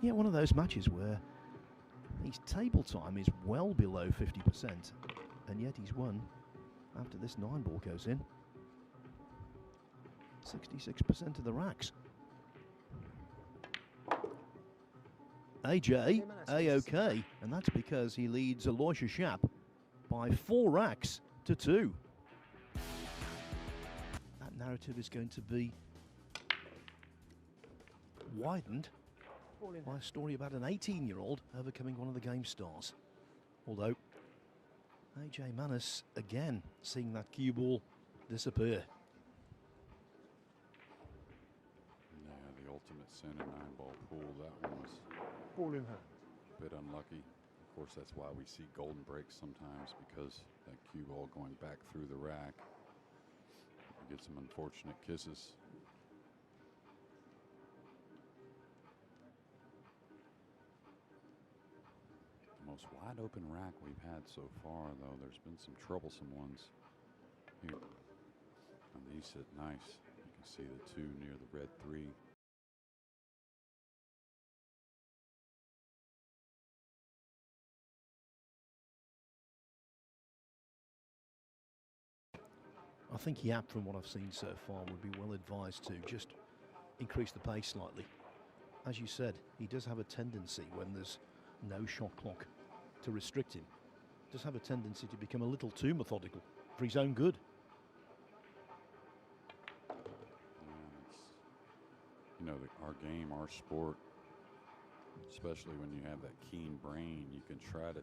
Yeah, one of those matches where his table time is well below 50%, and yet he's won after this 9-ball goes in. 66% of the racks. AJ, A-OK, and that's because he leads Aloysius Yapp by 4 racks to 2. That narrative is going to be widened by a story about an 18-year-old overcoming one of the game stars. Although AJ Manis again seeing that cue ball disappear. Yeah, the ultimate sin in 9-ball pool. That one was Ball in hand. a bit unlucky. Of course, that's why we see golden breaks sometimes, because that cue ball going back through the rack. You get some unfortunate kisses. The most wide open rack we've had so far, though. There's been some troublesome ones here. And these sit nice. You can see the 2 near the red 3. I think Yapp, from what I've seen so far, would be well advised to just increase the pace slightly. As you said, he does have a tendency, when there's no shot clock to restrict him, does have a tendency to become a little too methodical for his own good. You know, our game, our sport, especially when you have that keen brain, you can try to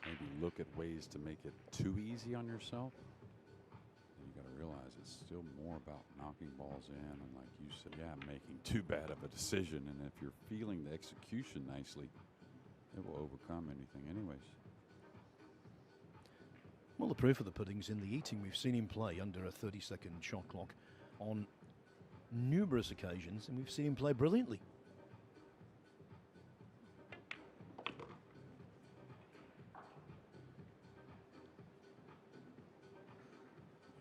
maybe look at ways to make it too easy on yourself. And you got to realize it's still more about knocking balls in, and like you said, yeah, making too bad of a decision. And if you're feeling the execution nicely, it will overcome anything anyways. Well, the proof of the pudding's in the eating. We've seen him play under a 30-second shot clock on numerous occasions, and we've seen him play brilliantly.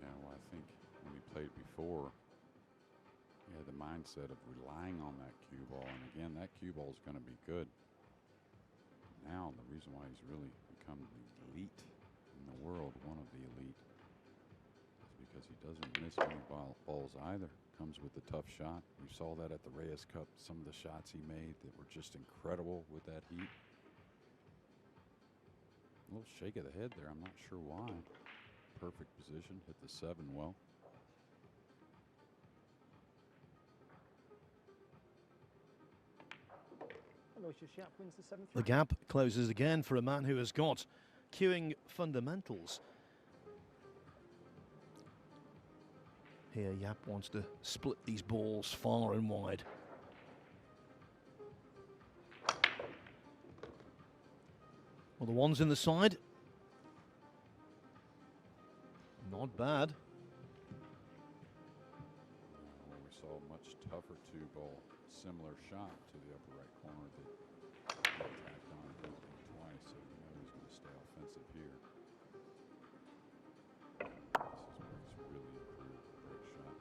Yeah, well, I think when he played before, he had the mindset of relying on that cue ball, and again, that cue ball is going to be good. Now, the reason why he's really become the elite in the world, one of the elite, is because he doesn't miss many balls either. Comes with a tough shot. We saw that at the Reyes Cup, some of the shots he made that were just incredible with that heat. A little shake of the head there, I'm not sure why. Perfect position, hit the 7 well. Aloysius Yapp wins the 7th. The gap closes again for a man who has got cueing fundamentals. Here, Yapp wants to split these balls far and wide. Well, the one's in the side. Not bad. Well, we saw a much tougher 2-ball, similar shot to the upper right corner that he tacked on twice, so you know he's going to stay offensive here. This is where he's really improved. Great shot.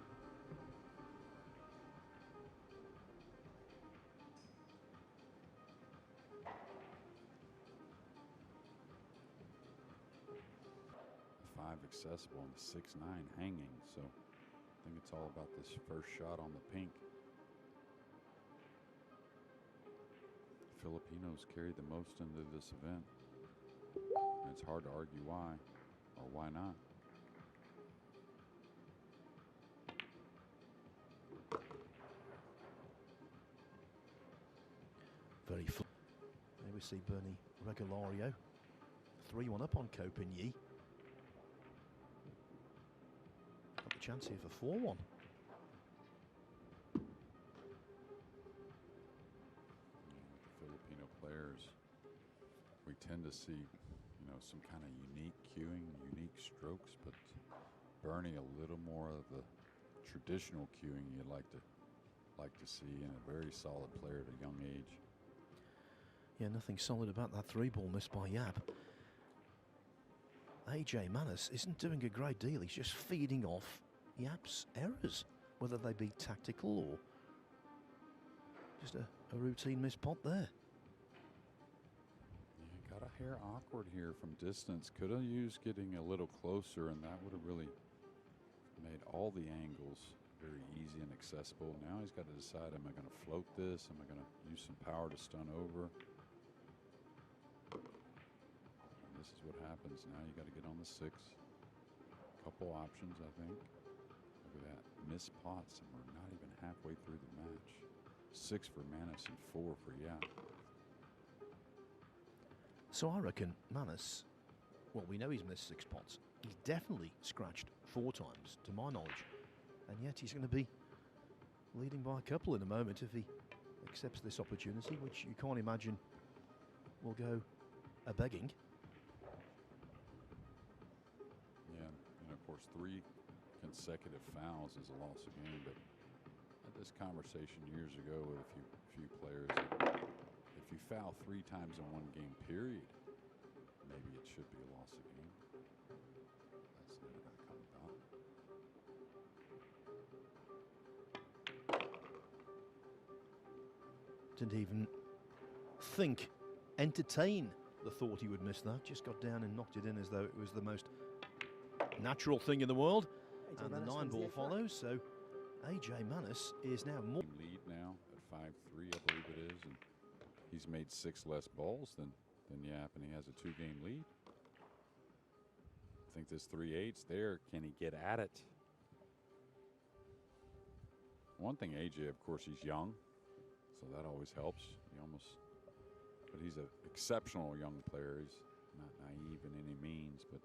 The 5 accessible and the 6-9 hanging, so I think it's all about this first shot on the pink. Filipinos carried the most into this event, and it's hard to argue why or why not. Very fl. There we see Bernie Regulario. 3-1 up on Copigny. Got the chance here for 4-1. Filipino players, we tend to see, you know, some kind of unique cueing, unique strokes, but Bernie a little more of the traditional cueing you'd like to see, and a very solid player at a young age. Yeah, nothing solid about that 3-ball missed by Yapp. AJ Manis isn't doing a great deal. He's just feeding off Yapp's errors, whether they be tactical or just a a routine missed pot there. Yeah, got a hair awkward here from distance. Could have used getting a little closer, and that would have really made all the angles very easy and accessible. Now he's got to decide, am I going to float this? Am I going to use some power to stun over? And this is what happens. Now you got to get on the 6. Couple options, I think. Look at that. Missed pots, and we're not even halfway through the match. 6 for Manus and 4 for Yapp. So I reckon Manus, well, we know he's missed 6 pots. He's definitely scratched 4 times, to my knowledge. And yet he's going to be leading by a couple in a moment if he accepts this opportunity, which you can't imagine will go a-begging. Yeah, and of course 3 consecutive fouls is a loss of game, but I had this conversation years ago with a few players. If you foul 3 times in one game period, maybe it should be a loss of game. That's never going to come about. Didn't even think, entertain the thought he would miss that. Just got down and knocked it in as though it was the most natural thing in the world. AJ And the Manus 9 wins the ball 8th rack. follows, so AJ Manus is now more. Lead now at 5-3, I believe it is, and he's made 6 less balls than Yapp, and he has a 2-game lead. I think this 3-8's there. Can he get at it? One thing, AJ, of course, he's young, so that always helps. But he's an exceptional young player. He's not naive in any means, but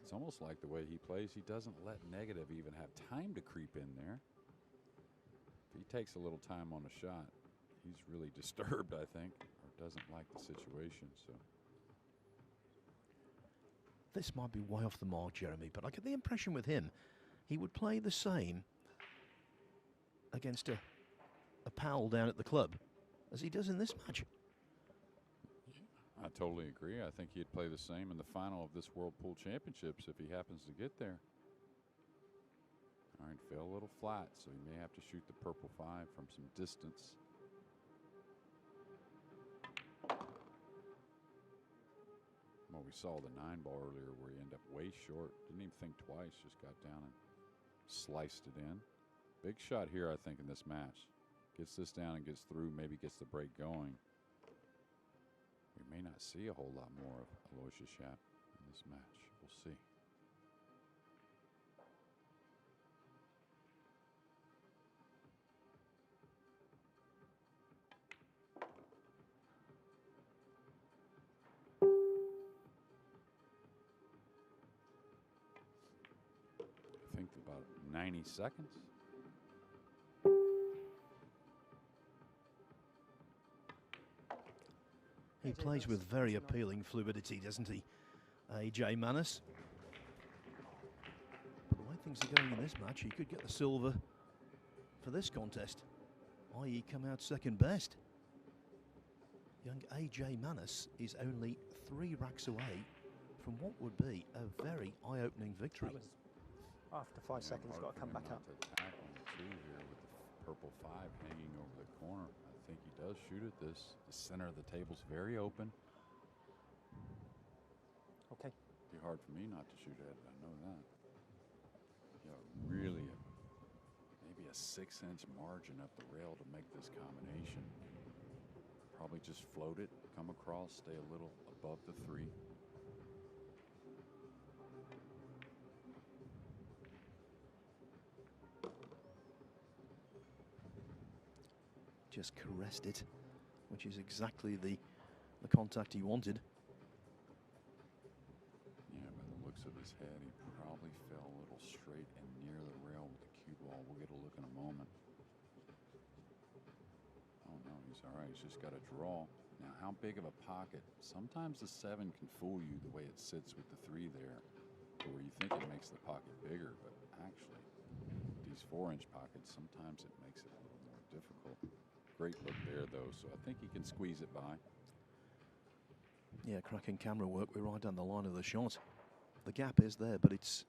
it's almost like the way he plays, he doesn't let negative even have time to creep in there. If he takes a little time on a shot, he's really disturbed, I think, or doesn't like the situation. So This might be way off the mark, Jeremy, but I get the impression with him, he would play the same against a pal down at the club as he does in this match. I totally agree. I think he'd play the same in the final of this World Pool Championships if he happens to get there. All right, fell a little flat, so he may have to shoot the purple 5 from some distance. Well, we saw the 9 ball earlier where he ended up way short. Didn't even think twice, just got down and sliced it in. Big shot here, I think, in this match. Gets this down and gets through, maybe gets the break going. We may not see a whole lot more of Aloysius Yapp in this match. We'll see. I think about 90 seconds. He plays with very appealing fluidity, doesn't he, AJ Manus? But the way things are going in this match, he could get the silver for this contest, i.e. come out second best. Young AJ Manus is only 3 racks away from what would be a very eye-opening victory. That was after 5 seconds, got to come back up. To attack on the 2 here with the purple 5 hanging over the corner. I think he does shoot at this. The center of the table's very open. Okay. Be hard for me not to shoot at it. I know that. Yeah, really, maybe a 6-inch margin up the rail to make this combination. Probably just float it, come across, stay a little above the 3. Just caressed it, which is exactly the contact he wanted. Yeah, by the looks of his head, he probably fell a little straight and near the rail with the cue ball. We'll get a look in a moment. Oh no, he's all right. He's just got to draw. Now, how big of a pocket? Sometimes the 7 can fool you the way it sits with the 3 there, where you think it makes the pocket bigger, but actually, these 4-inch pockets, sometimes it makes it a little more difficult. Great look there, though, so I think he can squeeze it by. Yeah, cracking camera work. We're right down the line of the shot. The gap is there, but it's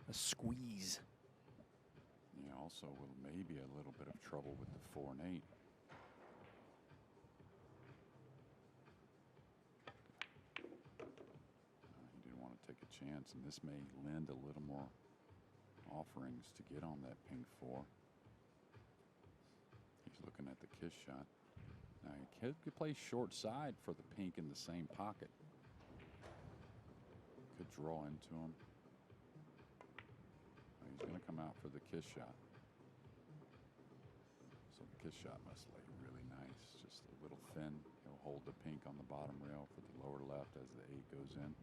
a squeeze. Yeah, all also with maybe a little bit of trouble with the 4 and 8. He didn't want to take a chance, and this may lend a little more offerings to get on that pink 4. He's looking at the kiss shot. Now he could play short side for the pink in the same pocket. Could draw into him. He's going to come out for the kiss shot. So the kiss shot must lay really nice. Just a little thin. He'll hold the pink on the bottom rail for the lower left as the 8 goes in.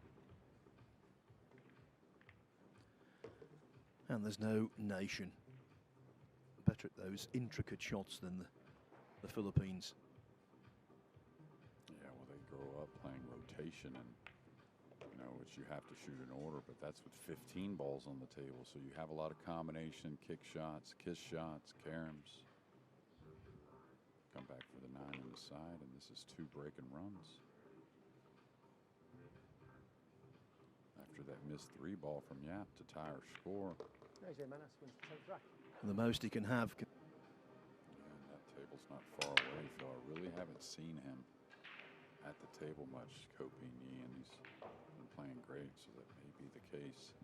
And there's no nation better at those intricate shots than the Philippines. Yeah, well, they grow up playing rotation, and which you have to shoot in order, but that's with 15 balls on the table, so you have a lot of combination, kick shots, kiss shots, caroms. Come back for the 9 on the side, and this is 2 breaking runs. After that missed 3 ball from Yapp to tie our score. The most he can have. And that table's not far away, so I really haven't seen him at the table much, Kopini, and he's been playing great, so that may be the case.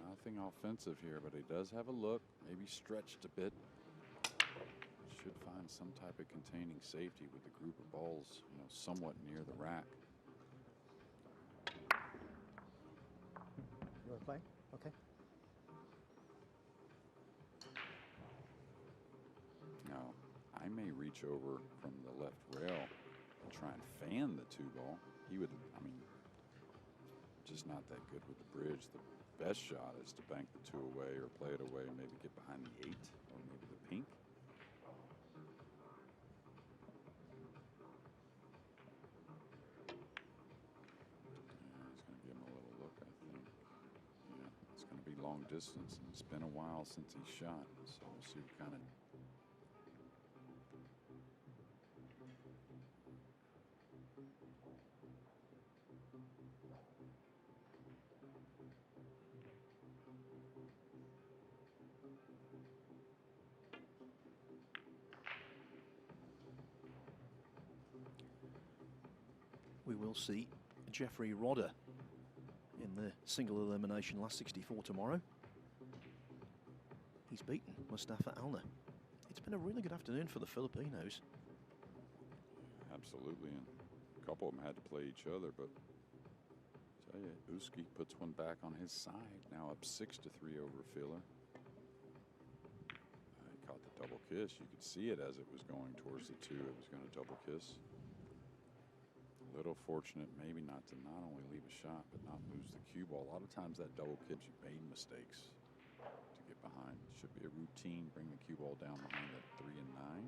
Nothing offensive here, but he does have a look, maybe stretched a bit. Should find some type of containing safety with the group of balls, somewhat near the rack. You want to play? Okay. Now, I may reach over from the left rail and try and fan the 2 ball. He would, just not that good with the bridge. The best shot is to bank the 2 away or play it away and maybe get behind the 8 or maybe the pink. Yeah, he's going to give him a little look, I think. Yeah, it's going to be long distance, and it's been a while since he shot, so we'll see what kind of. We will see Jeffrey Rodder in the single elimination last 64 tomorrow. He's beaten Mustafa Alner. It's been a really good afternoon for the Filipinos. Absolutely, and a couple of them had to play each other, but I tell you, Uski puts one back on his side, now up 6-3 over Filler. He caught the double kiss. You could see it as it was going towards the 2. It was going to double kiss. A little fortunate maybe not to not only leave a shot, but not lose the cue ball. A lot of times that double kiss, you made mistakes to get behind. It should be a routine, bring the cue ball down behind that 3 and 9.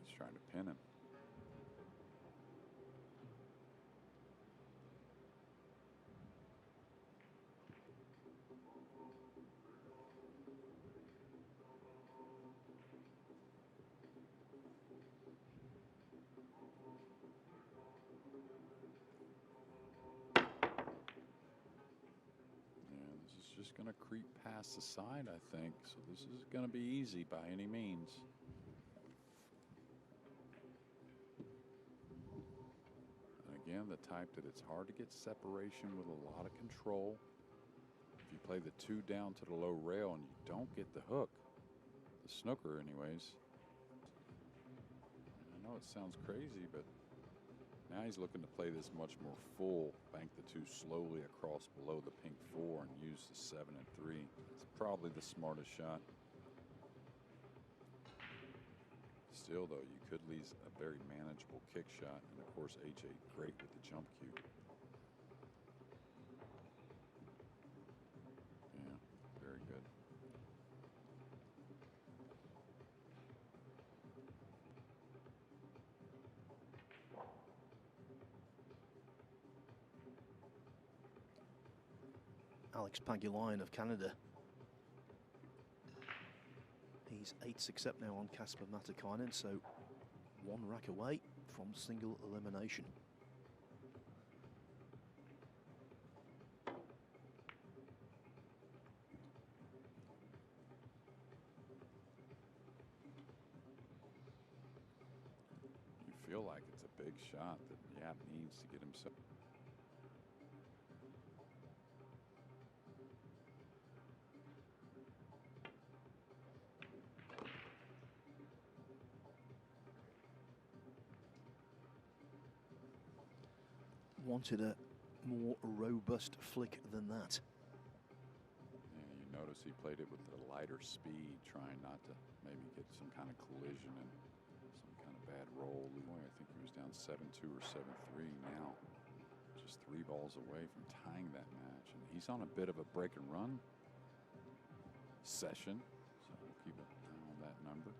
He's trying to pin him. Just going to creep past the side, I think. So this is going to be easy by any means. And again, the type that it's hard to get separation with a lot of control. If you play the 2 down to the low rail and you don't get the hook, the snooker anyways. I know it sounds crazy, but now he's looking to play this much more full, bank the 2 slowly across below the pink 4 and use the 7 and 3. It's probably the smartest shot. Still, though, you could lose a very manageable kick shot, and of course, H8 great with the jump cue. Yeah, very good. Alex Pagulayan of Canada. He's 8-6 up now on Kasper Matikainen, so 1 rack away from single elimination. feel like it's a big shot that Yapp needs to get himself. Wanted a more robust flick than that. Yeah, you notice he played it with a lighter speed, trying not to maybe get some kind of collision and some kind of bad roll. I think he was down 7-2 or 7-3 now. Just 3 balls away from tying that match. And he's on a bit of a break and run session, so we'll keep an eye on that number.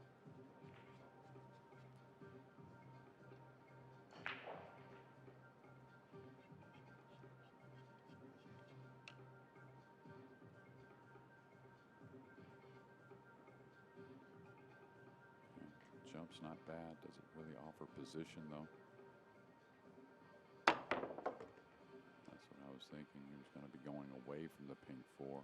Jump's not bad. Doesn't really offer position, though. That's what I was thinking. He was going to be going away from the pink 4.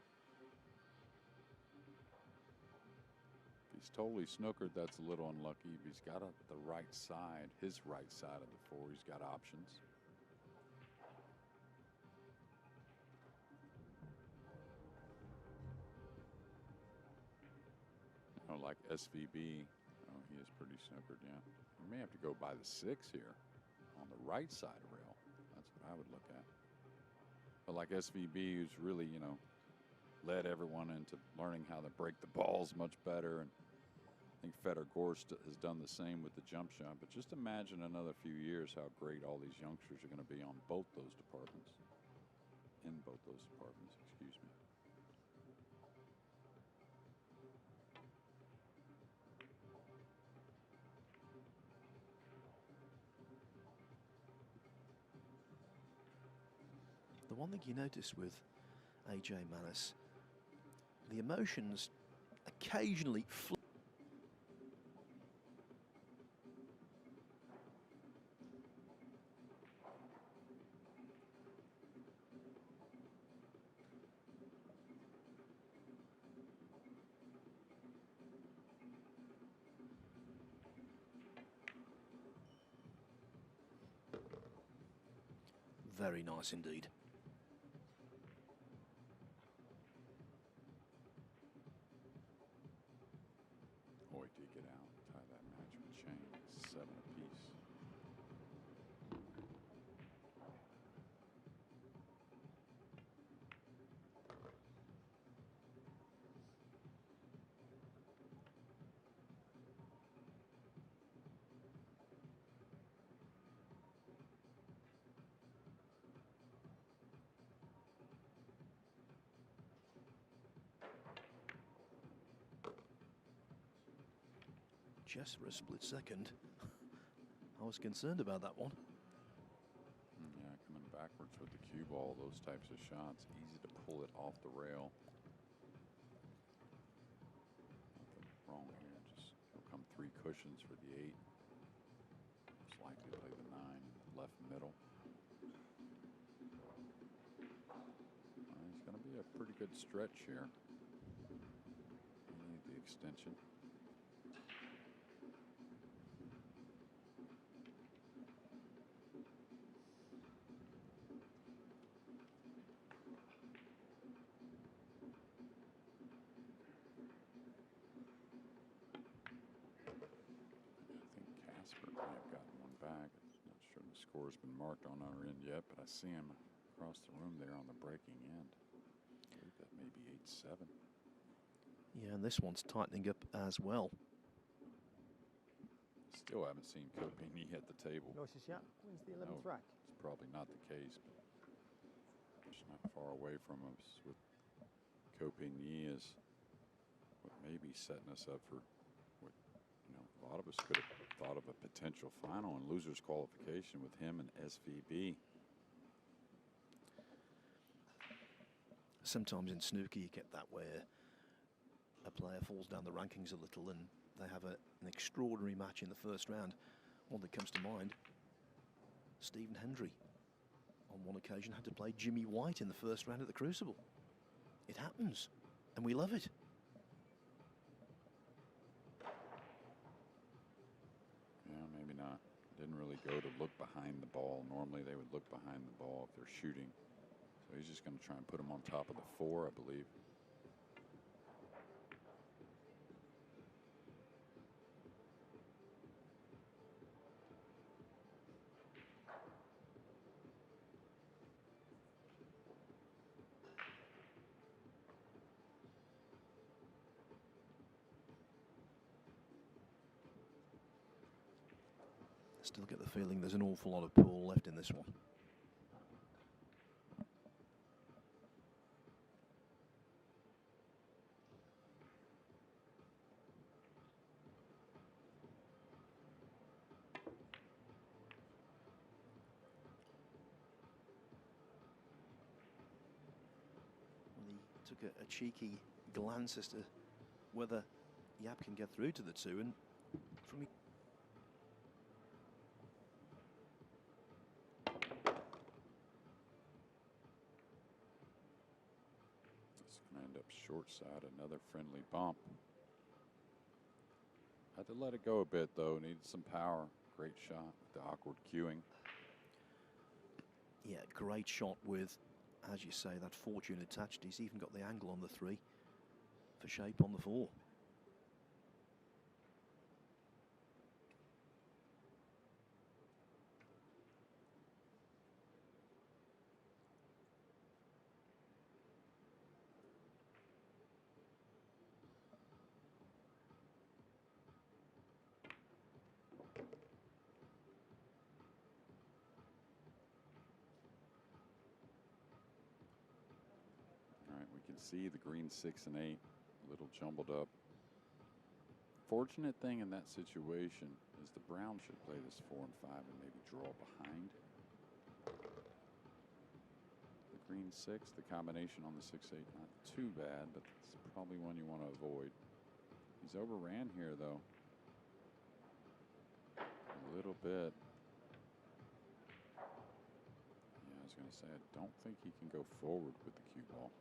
If he's totally snookered, that's a little unlucky. If he's got the right side, his right side of the 4, he's got options. Oh, like SVB. Oh, he is pretty snookered, yeah. You may have to go by the 6 here on the right side of rail. That's what I would look at. But like SVB, who's really, you know, led everyone into learning how to break the balls much better. And I think Fedor Gorst has done the same with the jump shot. But just imagine another few years how great all these youngsters are going to be on both those departments. In both those departments, excuse me. The one thing you notice with AJ Manis, the emotions occasionally very nice indeed. Boy, did get out. Tie that match with Chang. 7 apiece. Just for a split second, I was concerned about that one. Yeah, coming backwards with the cue ball, those types of shots, easy to pull it off the rail. Nothing wrong here, just will come 3 cushions for the 8. Most likely play the 9 left middle. It's going to be a pretty good stretch here. Need the extension. Score's been marked on our end yet, but I see him across the room there on the breaking end. I believe that may be 8-7. Yeah, and this one's tightening up as well. Still haven't seen Kopini at the table. Aloysius Yapp wins the 11th No, rack. it's probably not the case, but just not far away from us with Kopini is what may be setting us up for what, you know, a lot of us could have thought of a potential final and losers qualification with him and SVB. Sometimes in snooker you get that where a player falls down the rankings a little and they have an extraordinary match in the first round. One that comes to mind, Stephen Hendry on one occasion had to play Jimmy White in the first round at the Crucible. It happens, and we love it. Yeah, maybe not. Didn't really go to look behind the ball. Normally they would look behind the ball if they're shooting. So he's just going to try and put him on top of the 4, I believe. Still get the feeling there's an awful lot of pool left in this one. Well, he took a cheeky glance as to whether Yapp can get through to the 2, and from Short side, another friendly bump. Had to let it go a bit though, needed some power. Great shot with the awkward cueing. Yeah, great shot with, as you say, that fortune attached. He's even got the angle on the 3 for shape on the 4. See the green 6 and 8, a little jumbled up. Fortunate thing in that situation is the brown should play this 4 and 5 and maybe draw behind. The green 6, the combination on the 6-8, not too bad, but it's probably one you want to avoid. He's overran here though, a little bit. Yeah, I was going to say, I don't think he can go forward with the cue ball.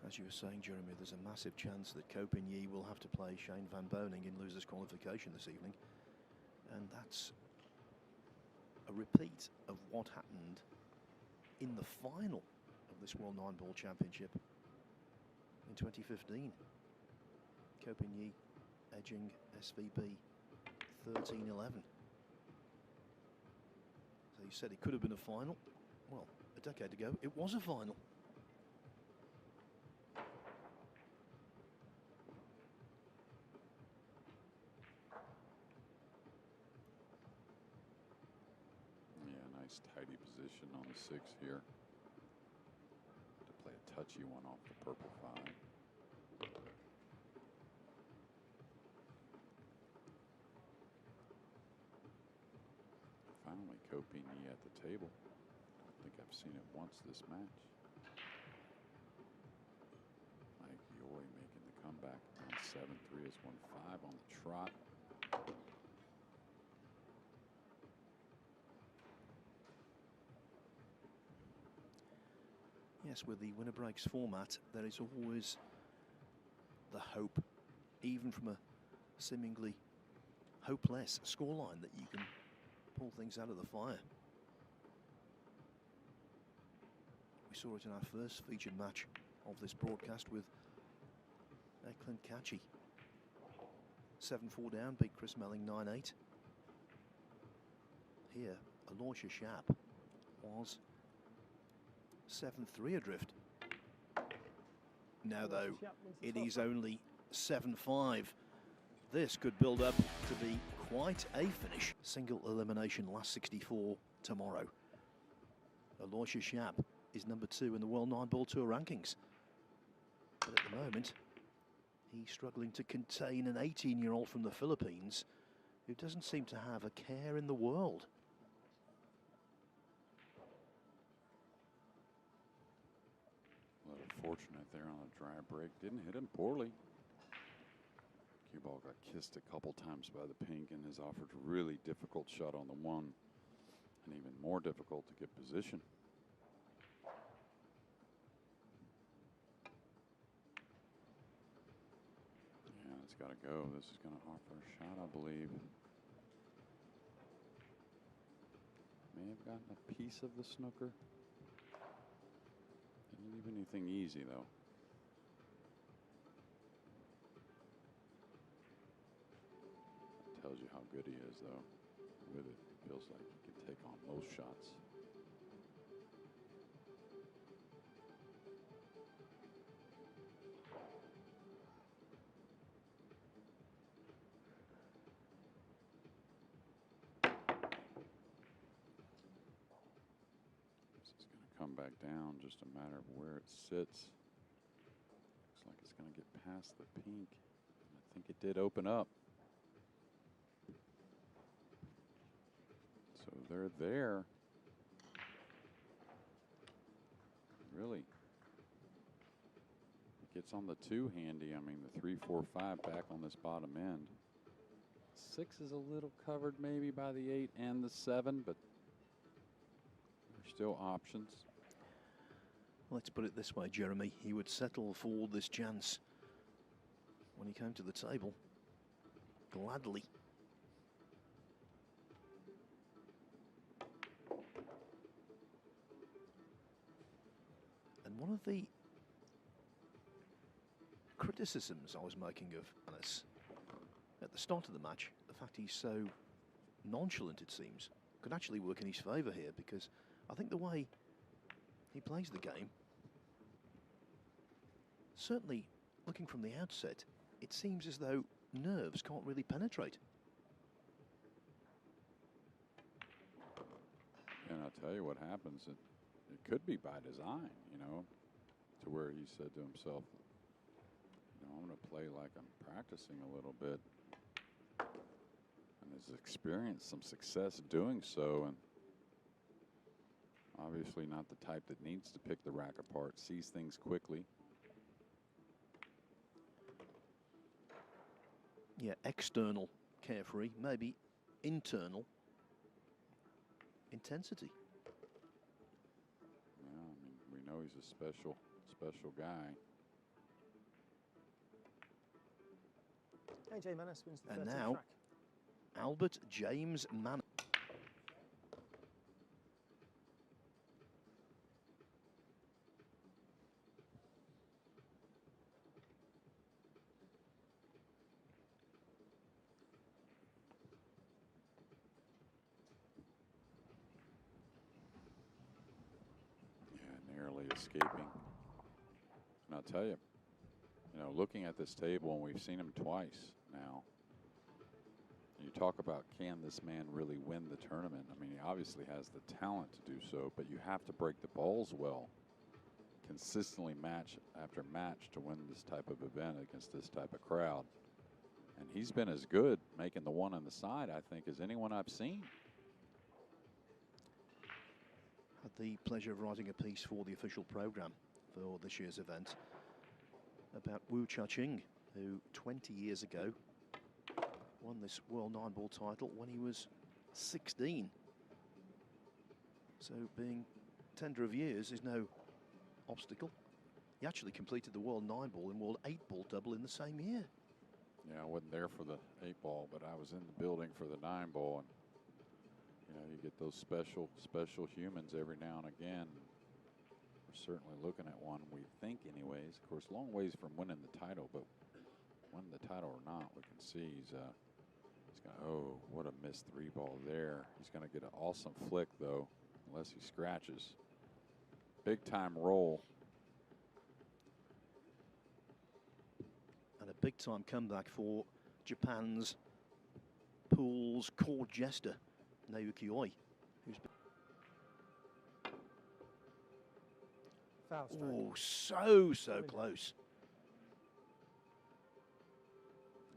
As you were saying, Jeremy, there's a massive chance that Kopinyi will have to play Shane Van Boning in losers qualification this evening. And that's a repeat of what happened in the final of this World 9-Ball Championship in 2015. Kopinyi edging SVB 13-11. So you said it could have been a final. Well, a decade ago, it was a final. Tidy position on the 6 here to play a touchy one off the purple 5. Finally, Kopinyi at the table. I don't think I've seen it once this match. Mike Yoy making the comeback on 7-3 as 1-5 on the trot. Yes, with the winner breaks format, there is always the hope, even from a seemingly hopeless scoreline, that you can pull things out of the fire. We saw it in our first featured match of this broadcast with Clint Catchy. 7-4 down, beat Chris Melling 9-8. Here, Aloysius Yapp was 7-3 adrift. Now though, it is only 7-5. This could build up to be quite a finish. Single elimination, last 64 tomorrow. Aloysius Yapp is number 2 in the World 9-Ball Tour rankings. But at the moment, he's struggling to contain an 18-year-old from the Philippines who doesn't seem to have a care in the world. Fortunate there on a dry break. Didn't hit him poorly. Cue ball got kissed a couple times by the pink and has offered a really difficult shot on the 1. and even more difficult to get position. Yeah, it's got to go. This is going to offer a shot, I believe. May have gotten a piece of the snooker. Didn't leave anything easy, though. That tells you how good he is, though. With it, it feels like he can take on most shots. Come back down, just a matter of where it sits. Looks like it's going to get past the pink. I think it did open up. So they're there. Really. It gets on the 2 handy. I mean, the 3, 4, 5 back on this bottom end. 6 is a little covered maybe by the 8 and the 7, but there's still options. Let's put it this way, Jeremy. He would settle for this chance when he came to the table. Gladly. And one of the criticisms I was making of Anis at the start of the match, the fact he's so nonchalant, it seems, could actually work in his favour here, because I think the way he plays the game, certainly looking from the outset, it seems as though nerves can't really penetrate. And I'll tell you what happens. It could be by design, you know, to where he said to himself, you know, I'm going to play like I'm practicing a little bit. And has experienced some success doing so. And obviously not the type that needs to pick the rack apart, sees things quickly. Yeah, external carefree, maybe internal intensity. Yeah, I mean, we know he's a special guy. AJ Manis wins the And 13th now, track. Albert James Manis. Yeah, narrowly escaping. And I'll tell you, looking at this table, and we've seen him twice now. You talk about, can this man really win the tournament? I mean, he obviously has the talent to do so, but you have to break the balls well, consistently match after match to win this type of event against this type of crowd. And he's been as good making the one on the side, I think, as anyone I've seen. Had the pleasure of writing a piece for the official program for this year's event about Wu Cha-ching, who 20 years ago won this World 9-ball title when he was 16. So being tender of years is no obstacle. He actually completed the World 9-ball and World 8-ball double in the same year. Yeah, I wasn't there for the 8-ball, but I was in the building for the 9-ball. And, you get those special humans every now and again. We're certainly looking at one, we think anyways. Of course, long ways from winning the title, but winning the title or not, we can see he's going to, oh, what a missed 3-ball there. He's going to get an awesome flick, though, unless he scratches. Big-time roll. And a big-time comeback for Japan's pool's court jester, Naoki Oi, who's been Foul stroke. so close.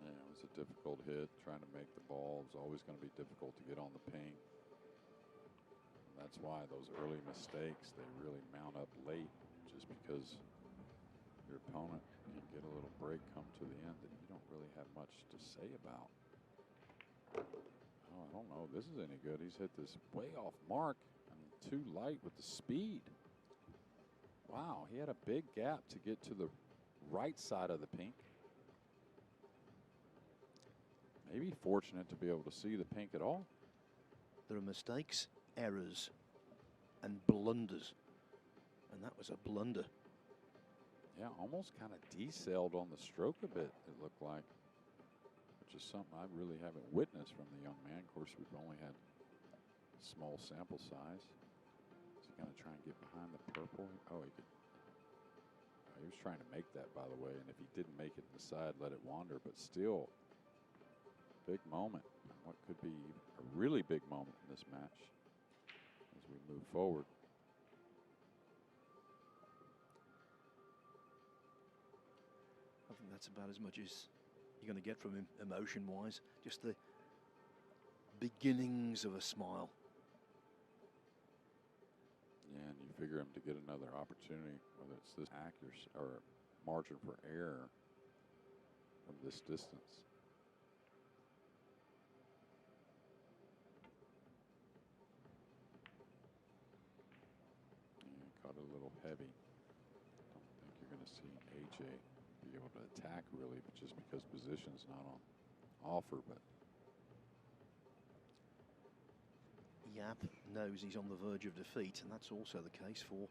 Yeah, it was a difficult hit. Trying to make the ball is always going to be difficult to get on the ping. And that's why those early mistakes, they really mount up late, just because your opponent can get a little break come to the end that you don't really have much to say about. Oh, I don't know if this is any good. He's hit this way off mark and too light with the speed. Wow, he had a big gap to get to the right side of the pink. Maybe fortunate to be able to see the pink at all. There are mistakes, errors, and blunders. And that was a blunder. Yeah, almost kind of decelled on the stroke a bit, it looked like, which is something I really haven't witnessed from the young man. Of course, we've only had small sample size. Is he going to try and get behind the purple? Oh, he could. He was trying to make that, by the way, and if he didn't make it in the side, let it wander. But still, big moment, and what could be a really big moment in this match as we move forward. I think that's about as much as you're going to get from him emotion-wise. Just the beginnings of a smile. Yeah, and you figure him to get another opportunity, whether it's this accuracy or margin for error from this distance. Yeah, caught it a little heavy. Don't think you're going to see AJ be able to attack really, but just because position's not on offer. But Yapp knows he's on the verge of defeat, and that's also the case for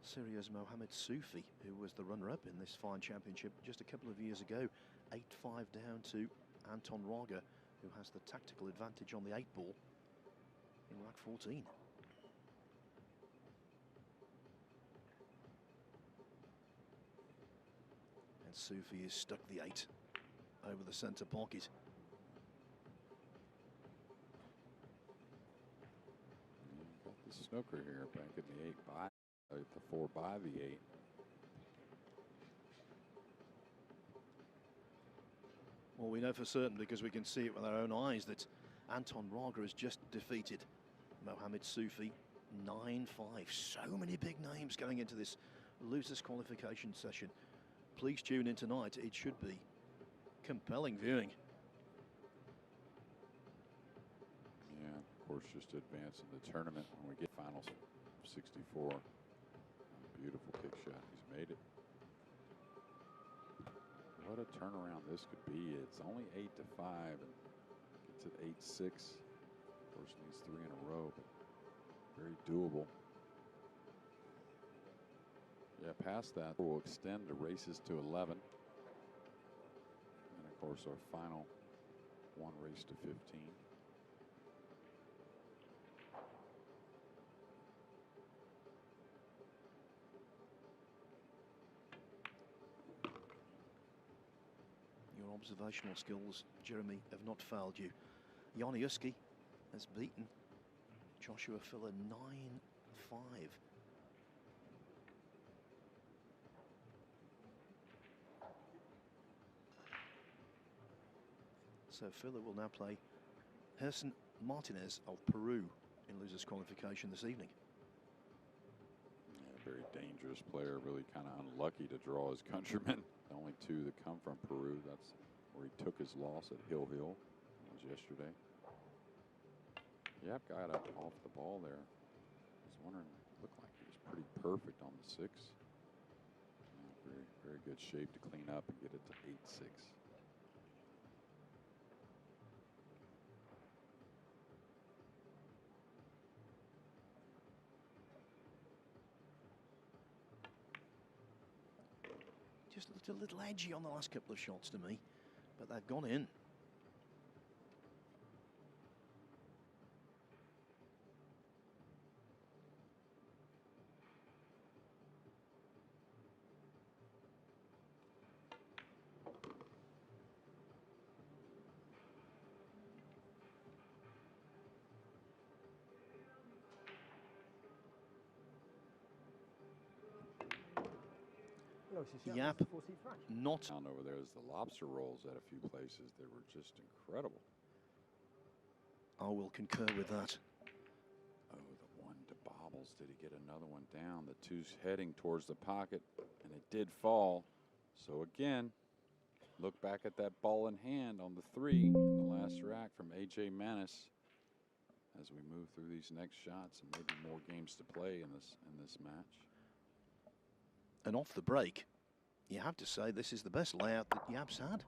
Syria's Mohamed Soufi, who was the runner-up in this fine championship just a couple of years ago. 8-5 down to Anton Raga, who has the tactical advantage on the 8-ball in rack 14. And Soufi has stuck the 8 over the centre pocket. got the snooker here back in the 8 by the 4 by the 8. Well, we know for certain, because we can see it with our own eyes, that Anton Raga has just defeated Mohamed Soufi 9-5. So many big names going into this losers qualification session. Please tune in tonight. It should be compelling viewing. Yeah, of course, just to advance in the tournament when we get finals 64. Beautiful kick shot. He's made it. What a turnaround this could be. It's only 8-5 and gets it 8-6. Of course, needs 3 in a row, but very doable. Yeah, past that, we'll extend the races to 11. And of course, our final one race to 15. Your observational skills, Jeremy, have not failed you. Joniuski has beaten Joshua Filler 9-5. So Filler will now play Gerson Martinez of Peru in losers qualification this evening. Yeah, very dangerous player, really kind of unlucky to draw his countrymen. The only 2 that come from Peru. That's where he took his loss at Hill Hill. That was yesterday. Yep, got up off the ball there. I was wondering, looked like he was pretty perfect on the 6. Yeah, very, very good shape to clean up and get it to 8-6. Just looked a little edgy on the last couple of shots to me, but they've gone in. Aloysius Yapp, Yapp, 4-seat thrash. not. Down over there is the lobster rolls at a few places. They were just incredible. I will concur with that. Oh, the one to bobbles. Did he get another one down? The 2's heading towards the pocket, and it did fall. So again, Look back at that ball in hand on the 3 in the last rack from A.J. Manis as we move through these next shots and maybe more games to play in this match. And off the break, you have to say this is the best layout that Yapp's had.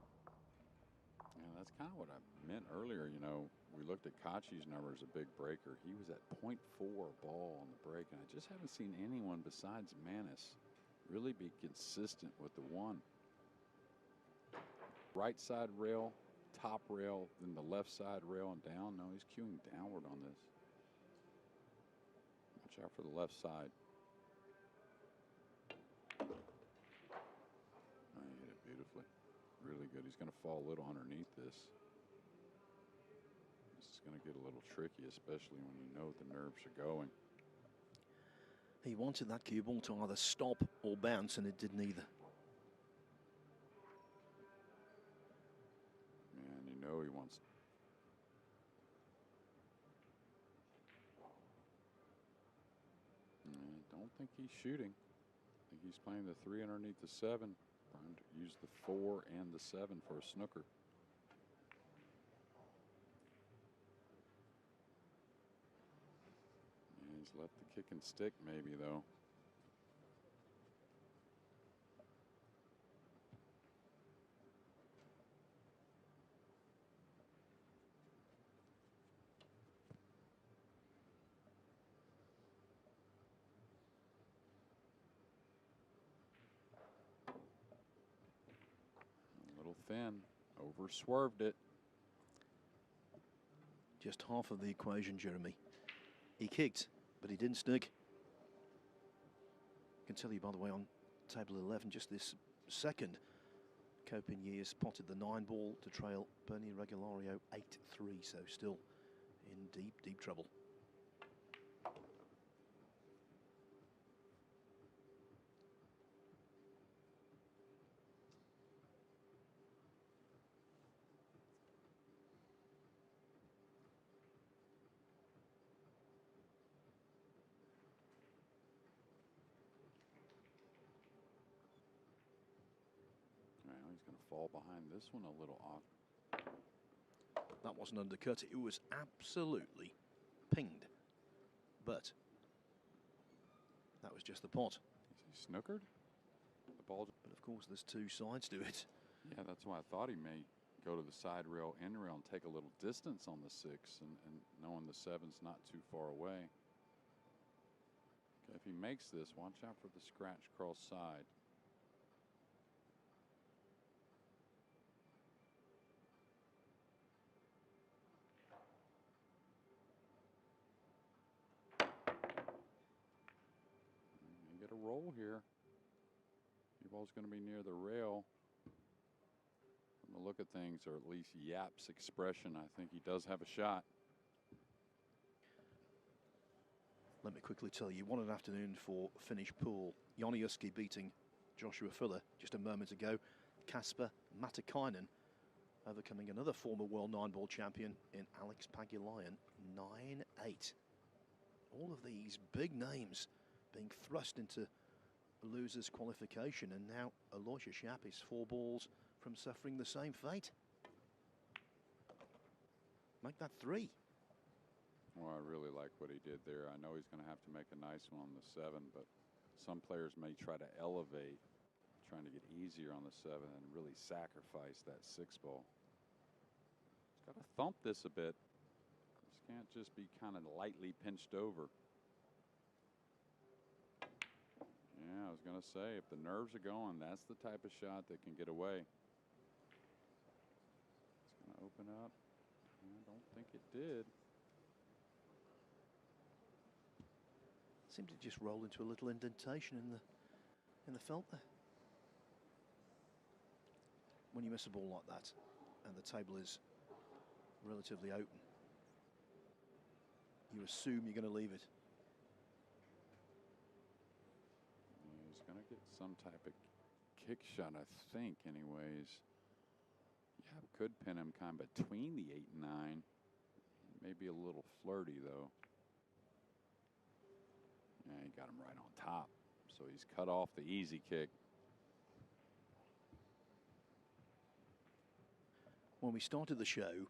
Yeah, that's kind of what I meant earlier. You know, we looked at Kachi's number as a big breaker. He was at .4 ball on the break, and I just haven't seen anyone besides Manis really be consistent with the 1. Right side rail, top rail, then the left side rail and down. No, he's cueing downward on this. Watch out for the left side. Oh, he hit it beautifully. Really good. He's going to fall a little underneath this. This is going to get a little tricky, especially when you know the nerves are going. He wanted that cue ball to either stop or bounce, and it did neither. And you know he wants. Don't think he's shooting. I think he's playing the 3 underneath the 7. Trying to use the 4 and the 7 for a snooker. And he's left the kick and stick maybe though. Thin, over swerved it. Just half of the equation, Jeremy. He kicked, but he didn't stick. I can tell you, by the way, on table 11, just this second, Copin Years spotted the 9 ball to trail Bernie Regulario 8-3, so still in deep, deep trouble. He's going to fall behind this one a little off. That wasn't undercut. It was absolutely pinged. But that was just the pot. Is he snookered? The ball. But of course, there's 2 sides to it. Yeah, that's why I thought he may go to the side rail, end rail, and take a little distance on the 6, and knowing the 7's not too far away. Okay, if he makes this, watch out for the scratch cross side. Get a roll here. Your ball's going to be near the rail. From the look of things, or at least Yapp's expression, I think he does have a shot. Let me quickly tell you, what an afternoon for Finnish pool. Joni Uski beating Joshua Fuller just a moment ago. Kasper Matikainen overcoming another former world 9-ball champion in Alex Pagulayan, 9-8. All of these big names being thrust into losers qualification, and now Aloysius Yapp is 4 balls from suffering the same fate. Make that 3. Well, I really like what he did there. I know he's going to have to make a nice one on the 7, but some players may try to elevate, trying to get easier on the 7 and really sacrifice that 6 ball. He's got to thump this a bit. This can't just be kind of lightly pinched over. Yeah, I was going to say, if the nerves are going, that's the type of shot that can get away. It's going to open up. I don't think it did. Seemed to just roll into a little indentation in the felt there. When you miss a ball like that, and the table is relatively open, you assume you're going to leave it. He's going to get some type of kick shot, I think, anyways. Yeah, could pin him kind of between the 8 and 9. Maybe a little flirty, though. Yeah, he got him right on top. So he's cut off the easy kick. When we started the show,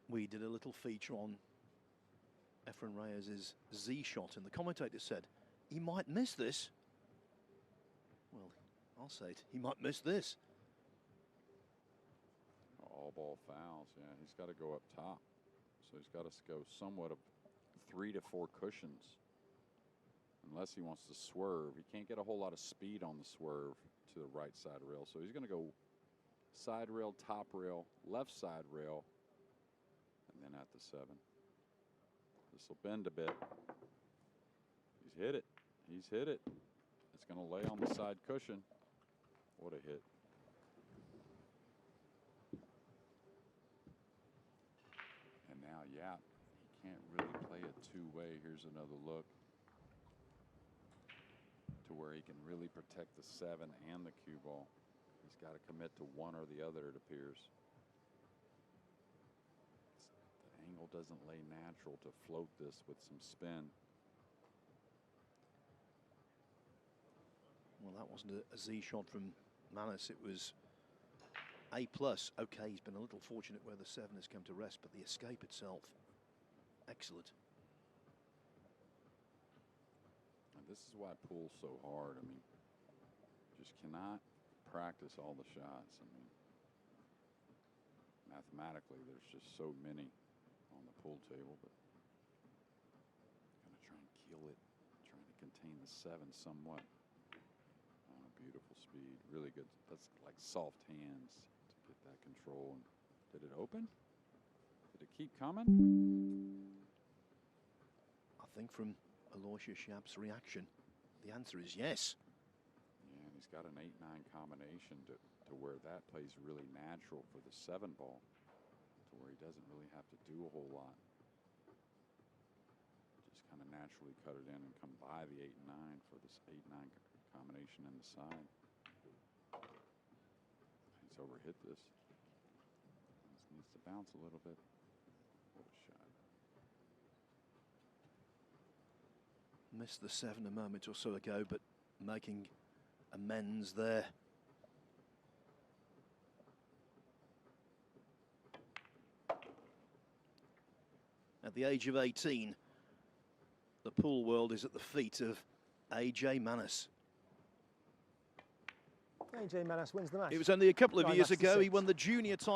we did a little feature on Efren Reyes' Z shot, and the commentator said, he might miss this. Well, I'll say it, he might miss this. All ball fouls, yeah, he's got to go up top. So he's got to go somewhat of 3 to 4 cushions. Unless he wants to swerve. He can't get a whole lot of speed on the swerve to the right side rail. So he's going to go side rail, top rail, left side rail, and then at the 7. This will bend a bit. He's hit it. He's hit it. It's going to lay on the side cushion. What a hit. And now Yapp, he can't really play it two-way. Here's another look to where he can really protect the 7 and the cue ball. He's got to commit to one or the other, it appears. The angle doesn't lay natural to float this with some spin. Well, that wasn't a Z shot from Manis. It was A+. Okay, he's been a little fortunate where the 7 has come to rest, but the escape itself, excellent. And this is why pool's so hard. I mean, just cannot practice all the shots. I mean, mathematically, there's just so many on the pool table, but gonna try and kill it, trying to contain the 7 somewhat. Oh, beautiful speed, really good. That's like soft hands to get that control. And did it open? Did it keep coming? I think from Aloysius Yapp's reaction, the answer is yes. Yeah, and he's got an 8-9 combination to where that plays really natural for the 7 ball, to where he doesn't really have to do a whole lot. Just kind of naturally cut it in and come by the 8 and 9 for this 8-9 combination in the side. He's overhit this. This needs to bounce a little bit. What a shot. Missed the 7 a moment or so ago, but making amends there. At the age of 18, the pool world is at the feet of A.J. Manis. AJ Manis wins the match. It was only a couple of 9 years matches to ago he 6. won the junior title.